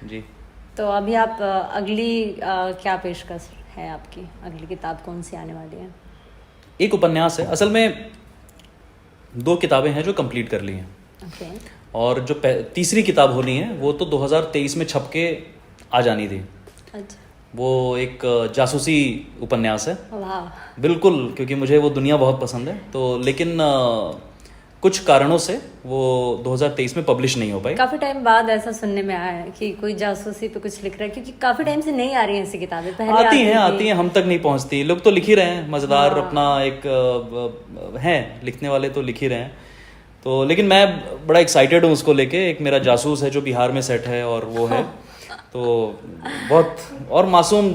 जी। तो अभी आप अगली क्या पेशकश है आपकी? अगली किताब कौन सी आने वाली है? एक उपन्यास है, असल में 2 किताबें हैं जो कंप्लीट कर ली हैं। ओके। और जो तीसरी किताब होनी है वो तो 2023 में छप के आ जानी थी। अच्छा। वो एक जासूसी उपन्यास है। वाह। बिल्कुल, क्योंकि मुझे वो दुनिया बहुत पसंद है, तो लेकिन कुछ कारणों से वो 2023 में पब्लिश नहीं हो पाई। काफी टाइम बाद ऐसा सुनने में आया है कि कोई जासूसी पे कुछ लिख रहा है, क्योंकि काफी टाइम से नहीं आ रही हैं ऐसी किताबें। पहले आती हैं, हम तक नहीं पहुंचती। लोग तो लिख ही रहे हैं, मजेदार हाँ। अपना एक है, लिखने वाले तो लिख ही रहे हैं। तो लेकिन मैं बड़ा एक्साइटेड हूँ उसको लेके। एक मेरा जासूस है जो बिहार में सेट है, और वो है तो बहुत और मासूम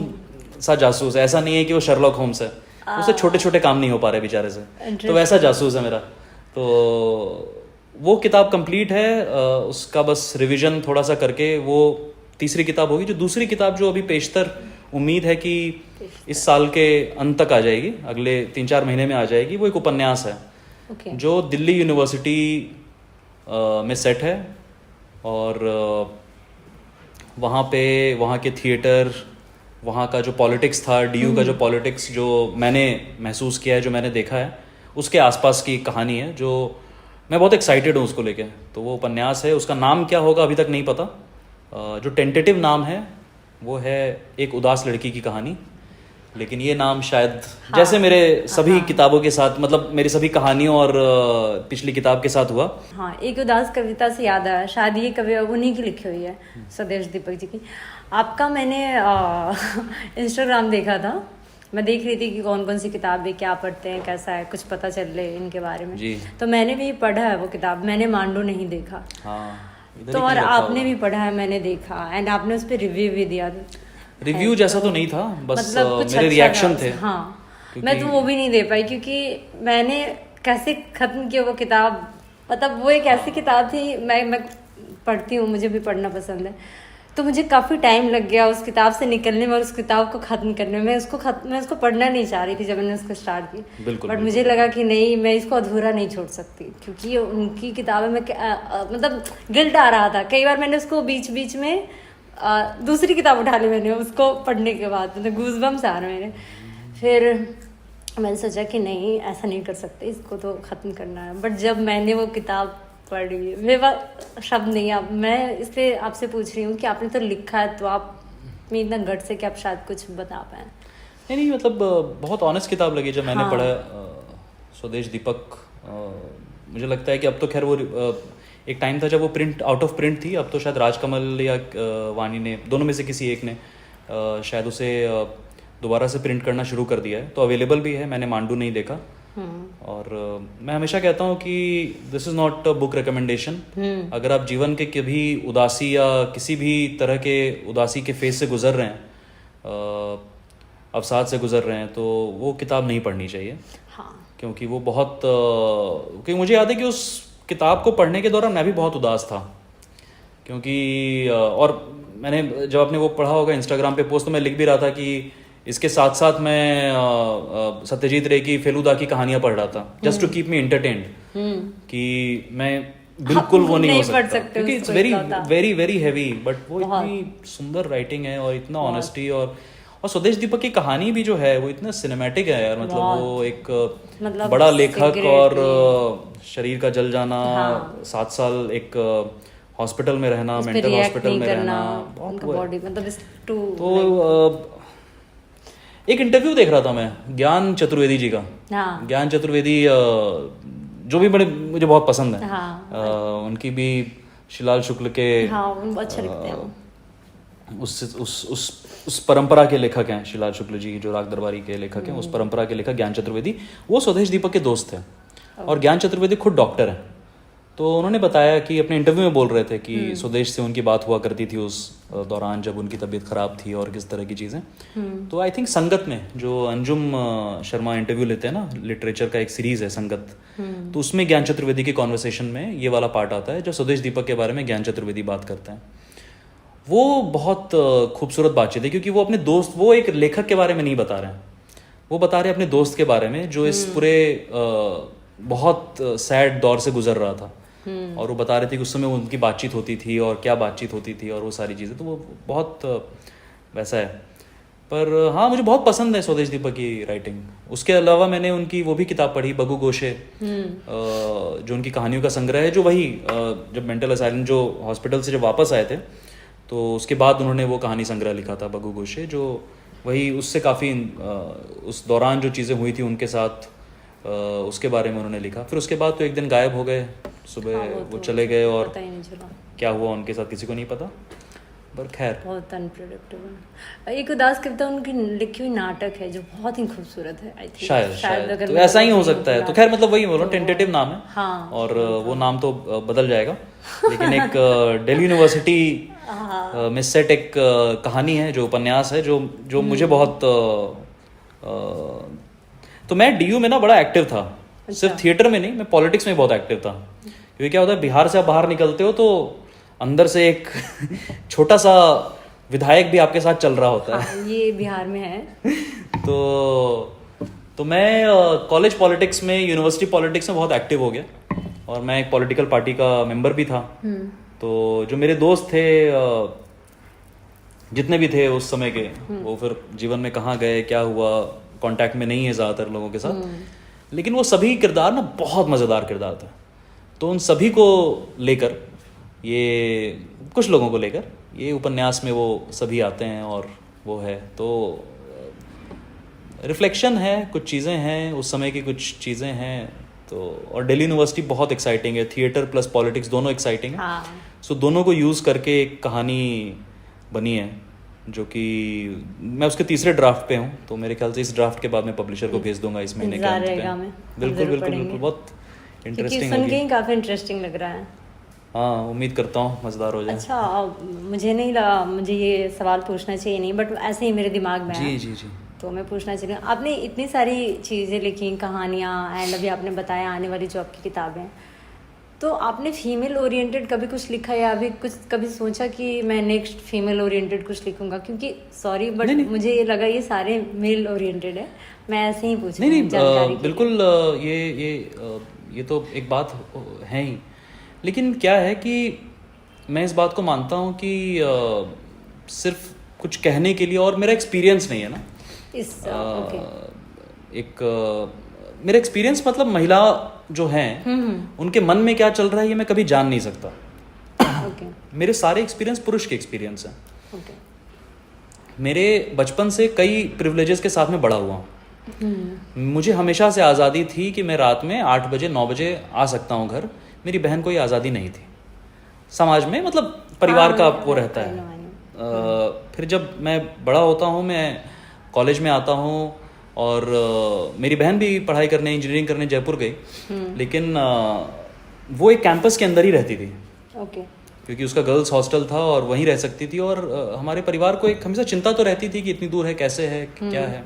सा जासूस है। ऐसा नहीं है कि वो शर्लॉक होम्स है, उससे छोटे छोटे काम नहीं हो पा रहे बेचारे से, तो वैसा जासूस है मेरा। तो वो किताब कंप्लीट है, उसका बस रिवीजन थोड़ा सा करके वो तीसरी किताब होगी। जो दूसरी किताब जो अभी पेशतर उम्मीद है कि इस साल के अंत तक आ जाएगी, अगले 3-4 महीने में आ जाएगी, वो एक उपन्यास है Okay. जो दिल्ली यूनिवर्सिटी में सेट है। और वहाँ पे वहाँ के थिएटर, वहाँ का जो पॉलिटिक्स था, डीयू का जो पॉलिटिक्स जो मैंने महसूस किया है, जो मैंने देखा है, उसके आसपास की कहानी है, जो मैं बहुत एक्साइटेड हूँ उसको लेके। तो वो उपन्यास है, उसका नाम क्या होगा अभी तक नहीं पता। जो टेंटेटिव नाम है वो है एक उदास लड़की की कहानी। लेकिन ये नाम शायद जैसे मेरे सभी किताबों के साथ, मतलब मेरी सभी कहानियों और पिछली किताब के साथ हुआ। हाँ, एक उदास कविता से याद आया, शायद ये कवि उन्हीं की लिखी हुई है, स्वदेश दीपक जी की। आपका मैंने इंस्टाग्राम देखा था, मैं देख रही थी कि कौन कौन सी किताबें क्या पढ़ते हैं, कैसा है, कुछ पता चल रहे इनके बारे में जी। तो मैंने भी पढ़ा है वो किताब। मैंने मांडू नहीं देखा। हाँ, तो और आपने भी पढ़ा है, मैंने देखा, एंड आपने उस पर रिव्यू भी दिया। रिव्यू जैसा तो नहीं था, बस मतलब कुछ मेरे अच्छा रिएक्शन थे। हाँ, मैं तो वो भी नहीं दे पाई, क्योंकि मैंने कैसे खत्म किया वो किताब। मतलब वो एक ऐसी किताब थी, मैं पढ़ती हूँ, मुझे भी पढ़ना पसंद है, तो मुझे काफ़ी टाइम लग गया उस किताब से निकलने में और उस किताब को ख़त्म करने में। मैं उसको पढ़ना नहीं चाह रही थी जब मैंने उसको स्टार्ट की। बट मुझे लगा कि नहीं, मैं इसको अधूरा नहीं छोड़ सकती, क्योंकि उनकी किताबें में मतलब गिल्ट आ रहा था कई बार। मैंने उसको बीच बीच में दूसरी किताब उठा ली मैंने उसको पढ़ने के बाद, मतलब गूज़बम्स आ रहे मेरे। फिर मैंने सोचा कि नहीं, ऐसा नहीं कर सकते, इसको तो ख़त्म करना है। बट जब मैंने वो किताब पढ़ी, मेरे पास शब्द नहीं। अब मैं इसलिए आपसे पूछ रही हूँ कि आपने तो लिखा है, तो आप में इतना गट से कि आप शायद कुछ बता पाएँ। नहीं, मतलब बहुत ऑनेस्ट किताब लगी जब मैंने पढ़ा स्वदेश दीपक। मुझे लगता है कि अब तो खैर वो एक टाइम था जब वो प्रिंट आउट ऑफ प्रिंट थी, अब तो शायद राजकमल या वाणी ने, दोनों में से किसी एक ने शायद उसे दोबारा से प्रिंट करना शुरू कर दिया है, तो अवेलेबल भी है। मैंने मांडू नहीं देखा। और मैं हमेशा कहता हूँ कि this is not a book recommendation. अगर आप जीवन के कभी उदासी या किसी भी तरह के उदासी के फेज से गुजर रहे हैं, अवसाद से गुजर रहे हैं, तो वो किताब नहीं पढ़नी चाहिए। हाँ। क्योंकि वो बहुत क्योंकि मुझे याद है कि उस किताब को पढ़ने के दौरान मैं भी बहुत उदास था। क्योंकि और मैंने जब आपने वो पढ़ा होगा इंस्टाग्राम पे पोस्ट, तो मैं लिख भी रहा था कि इसके साथ साथ मैं सत्यजीत रे की फेलुदा की कहानियां पढ़ रहा था, just to keep me entertained, कि मैं बिल्कुल वो नहीं हो सकता, क्योंकि it's very very very heavy. But वो इतनी सुंदर राइटिंग है और इतना ऑनेस्टी, और स्वदेश दीपक की कहानी भी जो है वो इतना सिनेमैटिक है यार। मतलब वो एक मतलब बड़ा लेखक और शरीर का जल जाना, 7 साल एक हॉस्पिटल में रहना, मेंटल हॉस्पिटल में रहना, बॉडी मतलब तो एक इंटरव्यू देख रहा था मैं ज्ञान चतुर्वेदी जी का। ज्ञान चतुर्वेदी जो भी मुझे बहुत पसंद है। उनकी भी शिलाल शुक्ल के अच्छे लगते हैं। उस परंपरा के लेखक हैं शिलाल शुक्ल जी, जो राग दरबारी के लेखक हैं, उस परंपरा के लेखक ज्ञान चतुर्वेदी, वो स्वदेश दीपक के दोस्त थे। और ज्ञान चतुर्वेदी खुद डॉक्टर हैं। तो उन्होंने बताया कि अपने इंटरव्यू में बोल रहे थे कि स्वदेश से उनकी बात हुआ करती थी उस दौरान जब उनकी तबीयत खराब थी और किस तरह की चीज़ें। तो आई थिंक संगत में जो अंजुम शर्मा इंटरव्यू लेते हैं ना, लिटरेचर का एक सीरीज है संगत, तो उसमें ज्ञान चतुर्वेदी की कॉन्वर्सेशन में ये वाला पार्ट आता है, जो स्वदेश दीपक के बारे में ज्ञान चतुर्वेदी बात करते हैं। वो बहुत खूबसूरत बातचीत है, क्योंकि वो अपने दोस्त, वो एक लेखक के बारे में नहीं बता रहे हैं, वो बता रहे हैं अपने दोस्त के बारे में, जो इस पूरे बहुत सैड दौर से गुजर रहा था। और वो बता रहे थे कि उस समय उनकी बातचीत होती थी और क्या बातचीत होती थी और वो सारी चीज़ें, तो वो बहुत वैसा है। पर हाँ, मुझे बहुत पसंद है स्वदेश दीपक की राइटिंग। उसके अलावा मैंने उनकी वो भी किताब पढ़ी, बगु गोशे, जो उनकी कहानियों का संग्रह है, जो वही जब मेंटल असाइलम जो हॉस्पिटल से जब वापस आए थे तो उसके बाद उन्होंने वो कहानी संग्रह लिखा था, बगु गोशे, जो वही उससे काफ़ी उस दौरान जो चीज़ें हुई थी उनके साथ उसके बारे में उन्होंने लिखा। फिर उसके बाद तो एक दिन गायब हो गए, सुबह वो चले गए और पता ही नहीं चला क्या हुआ उनके साथ किसी को नहीं पता। पर खैर, बहुत अनप्रेडिक्टेबल। एक उदास कविता उनकी लिखी हुई नाटक है जो बहुत ही खूबसूरत है, आई थिंक शायद अगर तो मैं ऐसा ही हो गलत नहीं सकता है। भुला तो खैर मतलब वही बोल रहा हूँ, तो टेंटेटिव नाम है। हाँ, और वो नाम तो बदल जाएगा, लेकिन एक दिल्ली यूनिवर्सिटी में सेट एक कहानी है, जो उपन्यास है, जो मुझे बहुत तो मैं डीयू में ना बड़ा एक्टिव था, सिर्फ थिएटर में नहीं, मैं पॉलिटिक्स में बहुत एक्टिव था। क्योंकि क्या होता है, बिहार से आप बाहर निकलते हो तो अंदर से एक छोटा सा विधायक भी आपके साथ चल रहा होता है। हाँ, ये बिहार में है। तो मैं कॉलेज पॉलिटिक्स में, यूनिवर्सिटी पॉलिटिक्स में बहुत एक्टिव हो गया और मैं एक पॉलिटिकल पार्टी का मेंबर भी था। तो जो मेरे दोस्त थे, जितने भी थे उस समय के, वो फिर जीवन में कहाँ गए, क्या हुआ, कांटेक्ट में नहीं है ज़्यादातर लोगों के साथ, लेकिन वो सभी किरदार ना बहुत मज़ेदार किरदार थे। तो उन सभी को लेकर, ये कुछ लोगों को लेकर ये उपन्यास में वो सभी आते हैं और वो है, तो रिफ्लेक्शन है, कुछ चीज़ें हैं उस समय की, कुछ चीज़ें हैं। तो और दिल्ली यूनिवर्सिटी बहुत एक्साइटिंग है, थिएटर प्लस पॉलिटिक्स दोनों एक्साइटिंग है। हाँ। सो दोनों को यूज़ करके एक कहानी बनी है, जो कि मैं उसके तीसरे ड्राफ्ट पे हूँ। तो मेरे ख्याल से इस ड्राफ्ट के बाद मैं पब्लिशर को भेज दूंगा इस महीने के अंत में। बिल्कुल बिल्कुल बिल्कुल, बहुत इंटरेस्टिंग सुन के होगी। ही काफी इंटरेस्टिंग लग रहा है। हाँ, उम्मीद करता हूँ मज़ेदार हो जाए। अच्छा, मुझे नहीं लगा, मुझे ये सवाल पूछना चाहिए नहीं, बट ऐसे ही मेरे दिमाग में आया, जी जी जी। तो मैं पूछना चाहिए। आपने इतनी सारी चीज़ें लिखी, कहानियाँ, एंड अभी आपने बताया आने वाली जो आपकी किताबें, तो आपने फीमेल ओरिएंटेड कभी कुछ लिखा या अभी कुछ कभी सोचा कि मैं नेक्स्ट फीमेल ओरिएंटेड कुछ लिखूंगा? क्योंकि सॉरी बट मुझे ये लगा ये सारे मेल ओरिएंटेड है, मैं ऐसे ही पूछ रही हूँ जानकारी के लिए। बिल्कुल, ये तो एक बात है ही, लेकिन क्या है कि मैं इस बात को मानता हूँ कि सिर्फ कुछ कहने के लिए, और मेरा एक्सपीरियंस नहीं है ना मेरा एक्सपीरियंस मतलब महिला जो हैं उनके मन में क्या चल रहा है ये मैं कभी जान नहीं सकता। मेरे सारे एक्सपीरियंस पुरुष के एक्सपीरियंस हैं। मेरे बचपन से कई प्रिविलेजेस के साथ में बड़ा हुआ हूँ। मुझे हमेशा से आज़ादी थी कि मैं रात में 8 बजे 9 बजे आ सकता हूँ घर। मेरी बहन को ये आज़ादी नहीं थी। समाज में मतलब परिवार का वो रहता है। फिर जब मैं बड़ा होता हूँ, मैं कॉलेज में आता हूँ और मेरी बहन भी पढ़ाई करने, इंजीनियरिंग करने जयपुर गई, लेकिन वो एक कैंपस के अंदर ही रहती थी। क्योंकि उसका गर्ल्स हॉस्टल था और वहीं रह सकती थी, और हमारे परिवार को एक हमेशा चिंता तो रहती थी कि इतनी दूर है, कैसे है, क्या है।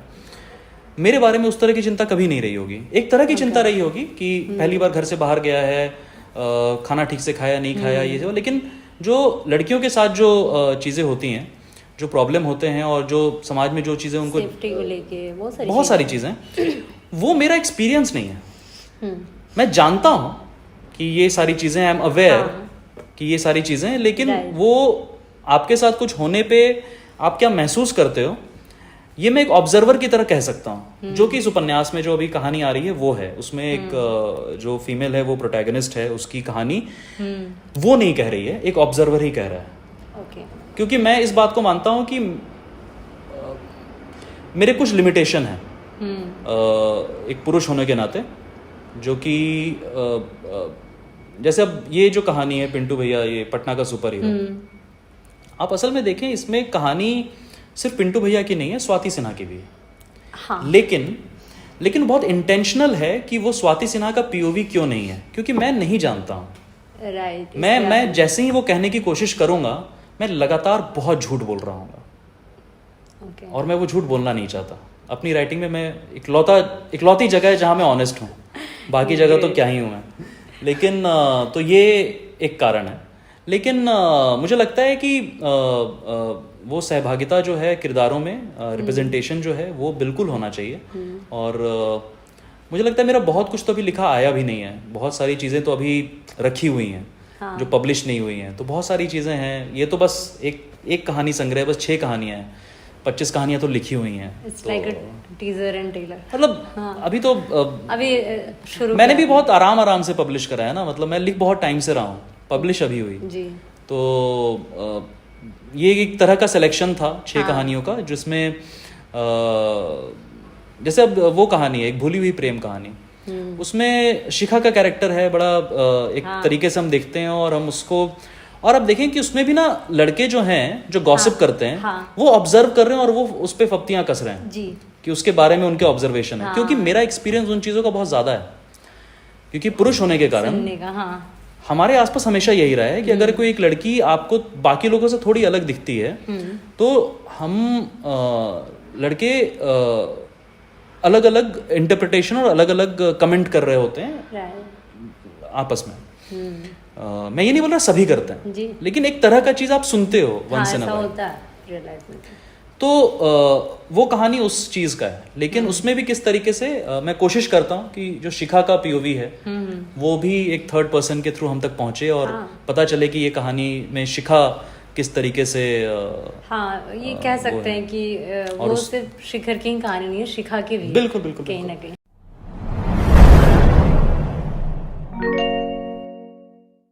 मेरे बारे में उस तरह की चिंता कभी नहीं रही होगी। एक तरह की चिंता रही होगी कि पहली बार घर से बाहर गया है, खाना ठीक से खाया नहीं खाया, ये जो, लेकिन जो लड़कियों के साथ जो चीज़ें होती हैं, जो प्रॉब्लम होते हैं और जो समाज में जो चीज़ें उनको सेफ्टी को लेके बहुत सारी चीज़ें, वो मेरा एक्सपीरियंस नहीं है। मैं जानता हूँ कि ये सारी चीज़ें, आई एम अवेयर कि ये सारी चीज़ें, लेकिन वो आपके साथ कुछ होने पे आप क्या महसूस करते हो, ये मैं एक ऑब्जर्वर की तरह कह सकता हूँ। जो कि इस उपन्यास में जो अभी कहानी आ रही है वो है, उसमें एक जो फीमेल है वो प्रोटैगनिस्ट है, उसकी कहानी वो नहीं कह रही है, एक ऑब्जर्वर ही कह रहा है। क्योंकि मैं इस बात को मानता हूँ कि मेरे कुछ लिमिटेशन है एक पुरुष होने के नाते, जो कि जैसे अब ये जो कहानी है पिंटू भैया, ये पटना का सुपर हीरो, आप असल में देखें इसमें कहानी सिर्फ पिंटू भैया की नहीं है, स्वाति सिन्हा की भी है। हाँ। लेकिन बहुत इंटेंशनल है कि वो स्वाति सिन्हा का पीओवी क्यों नहीं है, क्योंकि मैं नहीं जानता हूँ। राइट। मैं जैसे ही वो कहने की कोशिश करूंगा, मैं लगातार बहुत झूठ बोल रहा हूँ। और मैं वो झूठ बोलना नहीं चाहता। अपनी राइटिंग में मैं इकलौती जगह है जहाँ मैं ऑनेस्ट हूँ, बाकी जगह तो क्या ही हूँ मैं। लेकिन तो ये एक कारण है। लेकिन मुझे लगता है कि वो सहभागिता जो है किरदारों में, रिप्रेजेंटेशन जो है वो बिल्कुल होना चाहिए। और मुझे लगता है मेरा बहुत कुछ तो अभी लिखा आया भी नहीं है, बहुत सारी चीज़ें तो अभी रखी हुई हैं जो पब्लिश नहीं हुई हैं, तो बहुत सारी चीज़ें हैं। ये तो बस एक कहानी संग्रह, बस 6 कहानियाँ हैं, 25 कहानियाँ तो लिखी हुई हैं। It's like a teaser and trailer. मतलब अभी तो अभी शुरू मैंने भी बहुत आराम से पब्लिश करा है ना, मतलब मैं लिख बहुत टाइम से रहा हूँ, पब्लिश अभी हुई जी। तो ये एक तरह का सिलेक्शन था 6 कहानियों का, जिसमें जैसे अब वो कहानी है एक भूली हुई प्रेम कहानी, उसमें शिखा का कैरेक्टर है बड़ा एक तरीके से हम देखते हैं, और हम उसको, और अब देखें कि उसमें भी ना लड़के जो हैं जो गॉसिप करते हैं वो ऑब्जर्व कर रहे हैं और वो उस पर फप्तियां कस रहे हैं जी। कि उसके बारे में उनके ऑब्जर्वेशन है। क्योंकि मेरा एक्सपीरियंस उन चीज़ों का बहुत ज़्यादा है, क्योंकि पुरुष होने के कारण हमारे आसपास हमेशा यही रहा है कि अगर कोई एक लड़की आपको बाकी लोगों से थोड़ी अलग दिखती है तो हम लड़के अलग अलग इंटरप्रिटेशन और अलग अलग कमेंट कर रहे होते हैं आपस में। मैं ये नहीं बोल रहा सभी करते हैं जी। लेकिन एक तरह का चीज़ आप सुनते हो वंस इन अ वाइल। तो वो कहानी उस चीज़ का है, लेकिन उसमें भी किस तरीके से मैं कोशिश करता हूँ कि जो शिखा का पीओवी है वो भी एक थर्ड पर्सन के थ्रू हम तक पहुँचे और पता चले कि ये कहानी में शिखा किस तरीके से हाँ ये कह सकते हैं कि वो सिर्फ शिखर की ही कहानी नहीं है, शिखा की भी बिल्कुल कहीं ना कहीं।